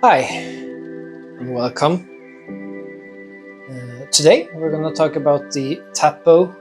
Hi and welcome. Today we're going to talk about the Tapo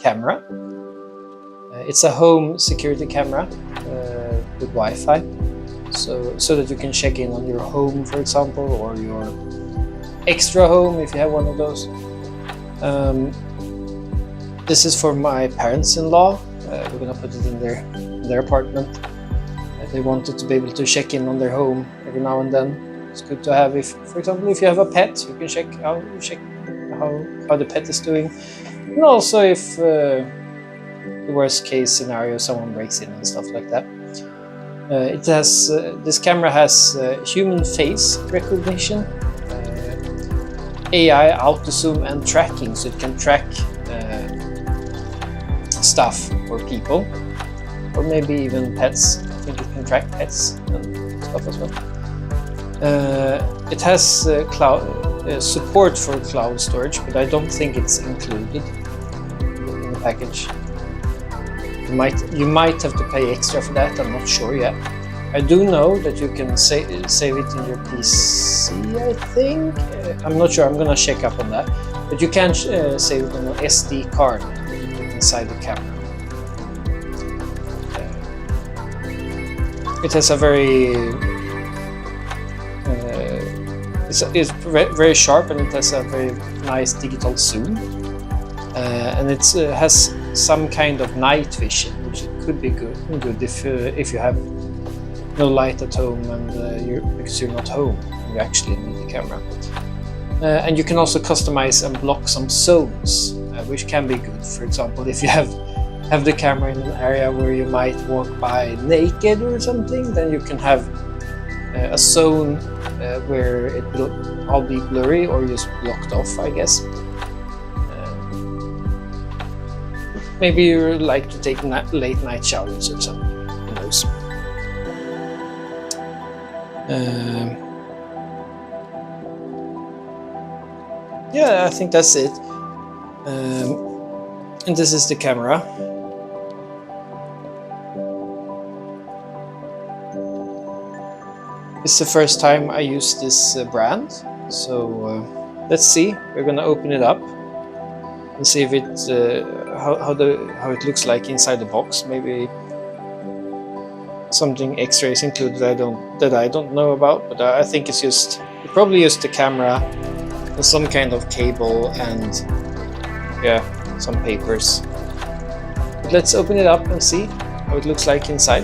camera. It's a home security camera with Wi-Fi, so that you can check in on your home, for example, or your extra home if you have one of those. This is for my parents-in-law. We're going to put it in their apartment. They wanted to be able to check in on their home every now and then. It's good to have, if, for example, if you have a pet, you can check how the pet is doing. And also if the worst case scenario, someone breaks in and stuff like that. This camera has human face recognition, AI auto zoom and tracking, so it can track stuff for people, or maybe even pets. I think it can track pets and stuff as well. It has support for cloud storage, but I don't think it's included in the package. You might have to pay extra for that. I'm not sure yet. I do know that you can save it in your PC, I think. I'm not sure. I'm gonna check up on that. But you can save it on an SD card inside the camera. It has a it's very sharp, and it has a very nice digital zoom, and it has some kind of night vision, which could be good if you have no light at home and because you're not home, you actually need the camera. And you can also customize and block some zones, which can be good. For example, if you have the camera in an area where you might walk by naked or something, then you can have a zone where it will all be blurry or just blocked off, I guess. Maybe you like to take late night showers or something. Who knows? Yeah, I think that's it. And this is the camera. It's the first time I use this brand, so let's see. We're gonna open it up and see if it how it looks like inside the box. Maybe something extra is included that I don't know about, but I think it's probably just the camera and some kind of cable and some papers. But let's open it up and see how it looks like inside.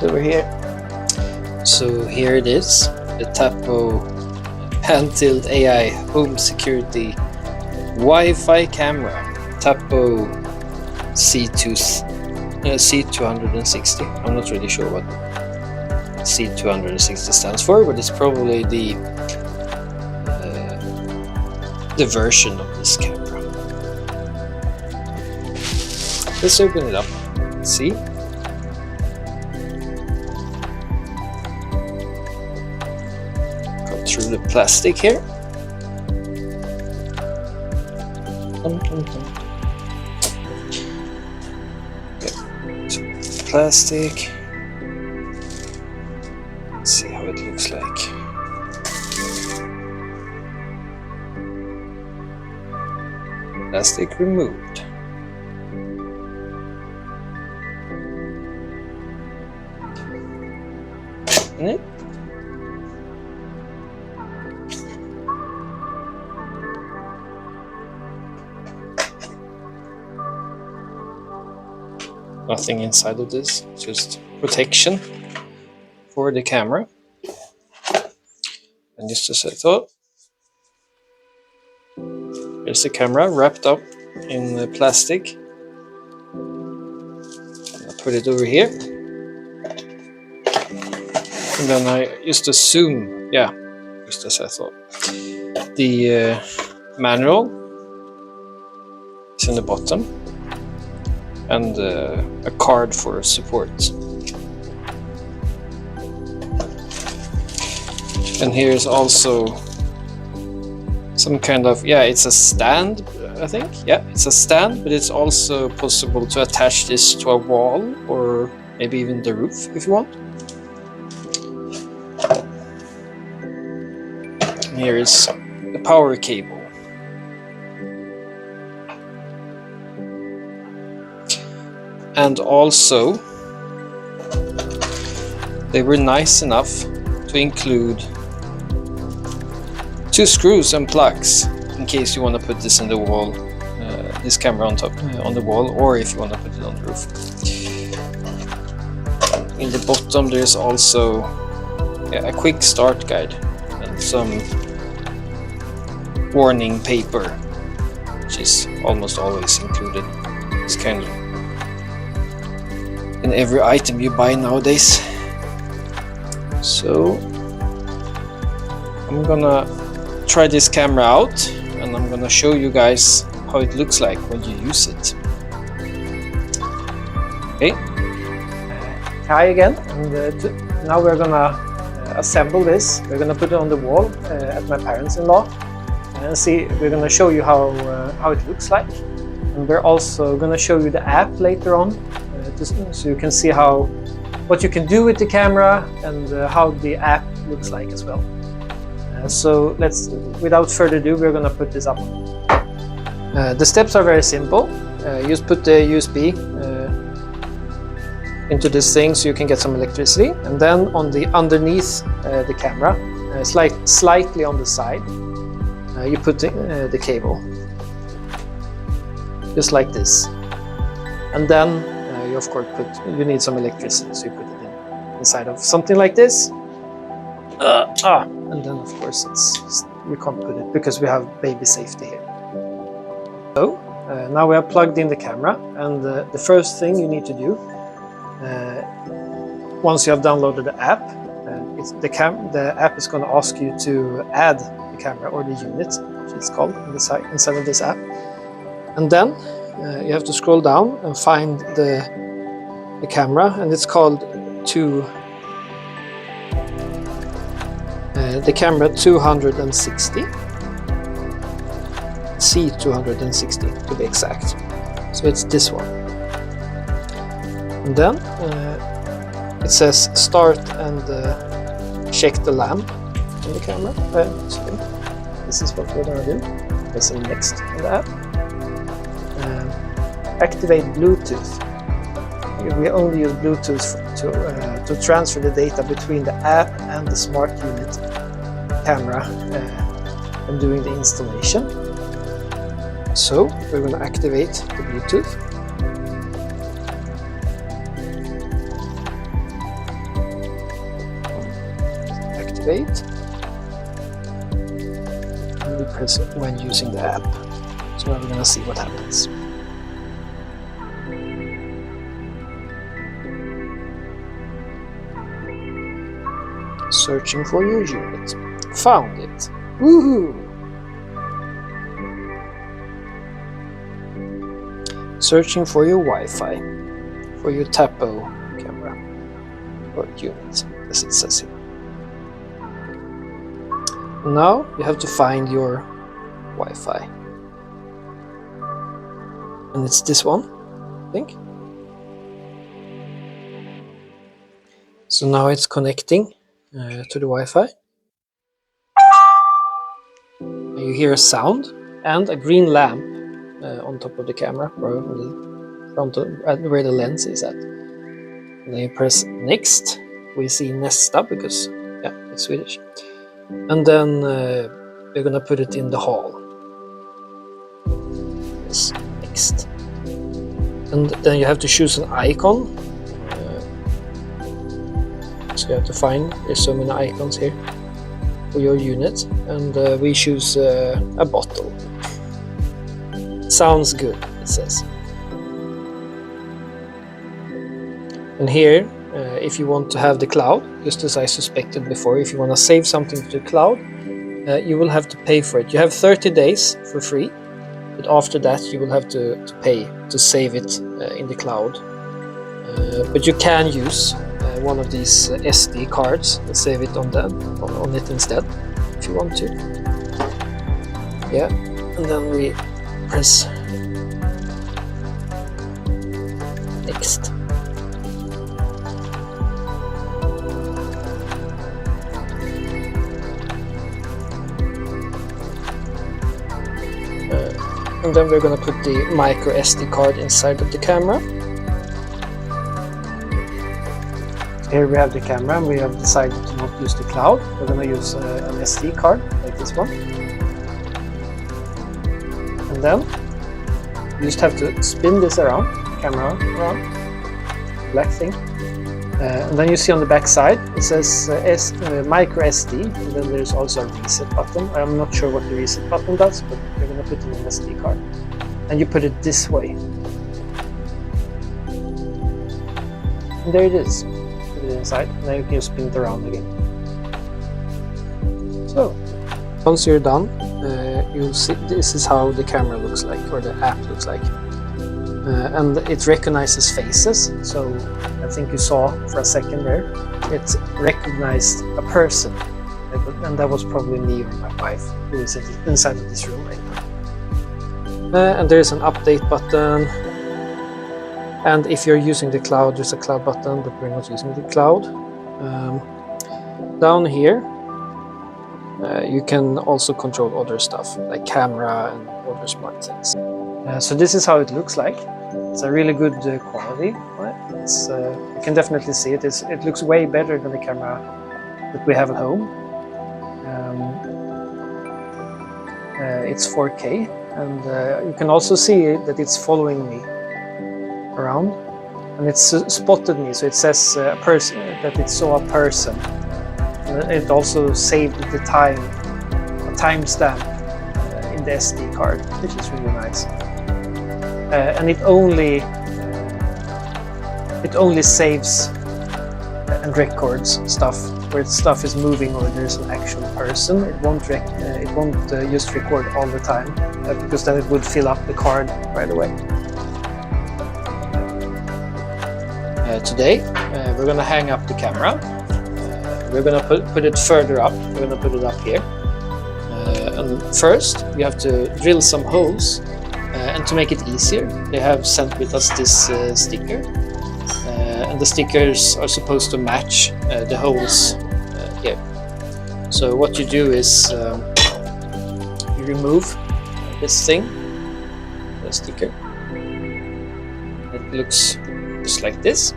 Over here. So here it is, the Tapo Pan-Tilt AI Home Security Wi-Fi Camera, Tapo C260. I'm not really sure what C260 stands for, but it's probably the version of this camera. Let's open it up. See? Through the plastic here. Plastic. Let's see how it looks like. Plastic removed. In it. Nothing inside of this, just protection for the camera. And just as I thought, here's the camera wrapped up in the plastic. I'll put it over here. And then I used to zoom, just as I thought. The manual is in the bottom. And a card for support. And here's also some kind of, it's a stand, I think. Yeah, it's a stand, but it's also possible to attach this to a wall or maybe even the roof if you want. And here is the power cable. And also, they were nice enough to include 2 screws and plugs in case you want to put this in the wall, this camera on top on the wall, or if you want to put it on the roof. In the bottom there's also a quick start guide and some warning paper, which is almost always included. It's kind of in every item you buy nowadays. So I'm gonna try this camera out and I'm gonna show you guys how it looks like when you use it. Okay, hi again, and now we're gonna assemble this. We're gonna put it on the wall at my parents-in-law and see. We're gonna show you how it looks like, and we're also gonna show you the app later on, so you can see what you can do with the camera and how the app looks like as well. So let's, without further ado, we're gonna put this up. The steps are very simple. You just put the USB into this thing so you can get some electricity, and then on the underneath the camera, slightly on the side, you put the cable, just like this, and then you of course you need some electricity, so you put it inside of something like this, and then of course you can't put it because we have baby safety here. So now we have plugged in the camera, and the first thing you need to do, once you have downloaded the app, the app is going to ask you to add the camera, or the unit, which it's called inside of this app. And then you have to scroll down and find the camera, and it's called the camera 260, C260 to be exact. So it's this one. And then it says start and check the lamp on the camera. Sorry. This is what we're gonna do. Pressing next on the app. Activate Bluetooth. We only use Bluetooth to transfer the data between the app and the smart unit camera and doing the installation. So we're going to activate the Bluetooth. Activate. And we press it when using the app. So now we're going to see what happens. Searching for your unit. Found it. Woohoo! Searching for your Wi-Fi, for your Tapo camera or unit, as it says here. Now you have to find your Wi-Fi, and it's this one, I think. So now it's connecting to the Wi-Fi. You hear a sound and a green lamp on top of the camera, or on the front of, where the lens is at. And then you press next. We see Nästa because it's Swedish. And then we're gonna put it in the hall. Yes, next. And then you have to choose an icon. So you have to find, there's so many icons here for your unit, and we choose a bottle. Sounds good, it says. And here, if you want to have the cloud, just as I suspected before, if you want to save something to the cloud, you will have to pay for it. You have 30 days for free, but after that you will have to pay to save it in the cloud. But you can use one of these SD cards and save it on it instead, if you want to. Yeah, and then we press next. And then we're going to put the micro SD card inside of the camera. Here we have the camera, and we have decided to not use the cloud. We're going to use an SD card like this one. And then you just have to spin this around, camera around, black thing. And then you see on the back side it says micro SD, and then there's also a reset button. I'm not sure what the reset button does, but we're going to put in an SD card. And you put it this way. And there it is. Put it inside. Now you can spin it around again. So, once you're done, you'll see this is how the camera looks like, or the app looks like. And it recognizes faces, so I think you saw for a second there, it recognized a person, and that was probably me or my wife who is inside of this room right now. And there's an update button, and if you're using the cloud, there's a cloud button, but we're not using the cloud. Down here, you can also control other stuff, like camera and other smart things. So this is how it looks like. It's a really good quality. It's, you can definitely see it. It looks way better than the camera that we have at home. It's 4K, and you can also see that it's following me around, and it's spotted me. So it says a person, that it saw a person. And it also saved the time, a timestamp in the SD card, which is really nice. And it only saves and records stuff where stuff is moving or there's an actual person. It won't just record all the time, because then it would fill up the card right away. Today we're going to hang up the camera. We're going to put it further up. We're going to put it up here. And first we have to drill some holes. And to make it easier, they have sent with us this sticker, and the stickers are supposed to match the holes here. So what you do is you remove this thing, the sticker. It looks just like this.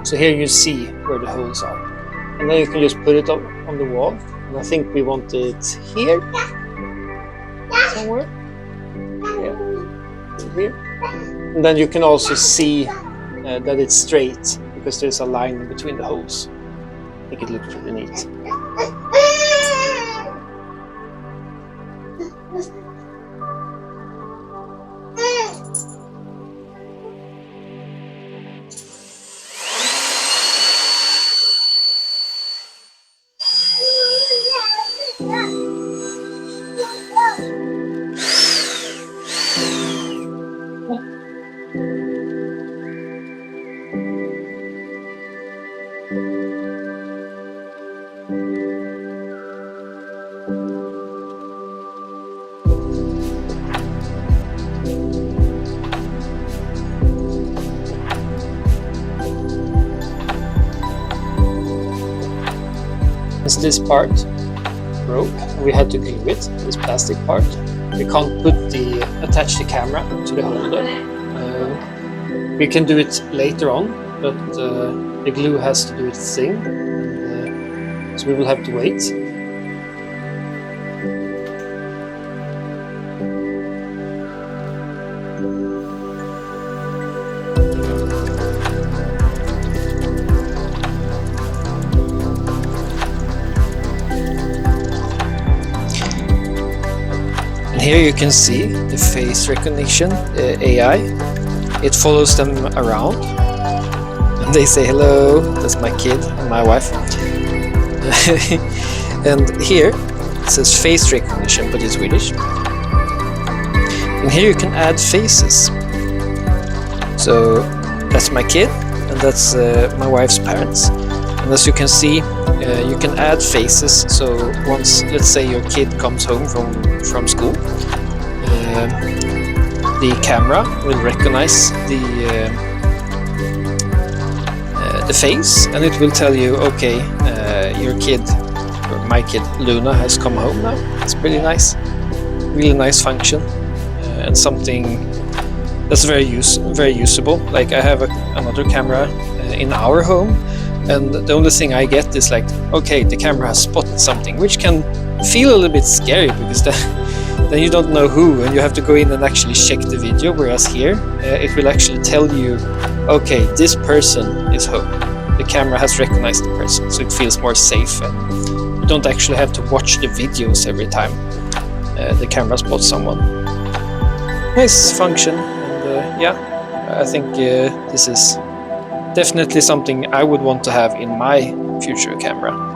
So here you see where the holes are, and then you can just put it up on the wall. And I think we want it here somewhere. Here. And then you can also see that it's straight, because there's a line in between the holes. I think it looks really neat. This part broke, we had to glue it, this plastic part. We can't attach the camera to the holder. We can do it later on, but the glue has to do its thing, so we will have to wait. Here you can see the face recognition AI. It follows them around and they say hello. That's my kid and my wife. And here it says face recognition, but in Swedish. And here you can add faces. So that's my kid, and that's my wife's parents. And as you can see, you can add faces. So once, let's say, your kid comes home from school, the camera will recognize the face, and it will tell you, okay, your kid, or my kid Luna, has come home now. It's pretty nice, really nice function. and something that's very usable. Like I have another camera in our home, and the only thing I get is like, okay, the camera has spotted something, which can feel a little bit scary because then you don't know who, and you have to go in and actually check the video. Whereas here, it will actually tell you, okay, this person is home. The camera has recognized the person, so it feels more safe, and you don't actually have to watch the videos every time the camera spots someone. Nice function, and yeah, I think this is definitely something I would want to have in my future camera.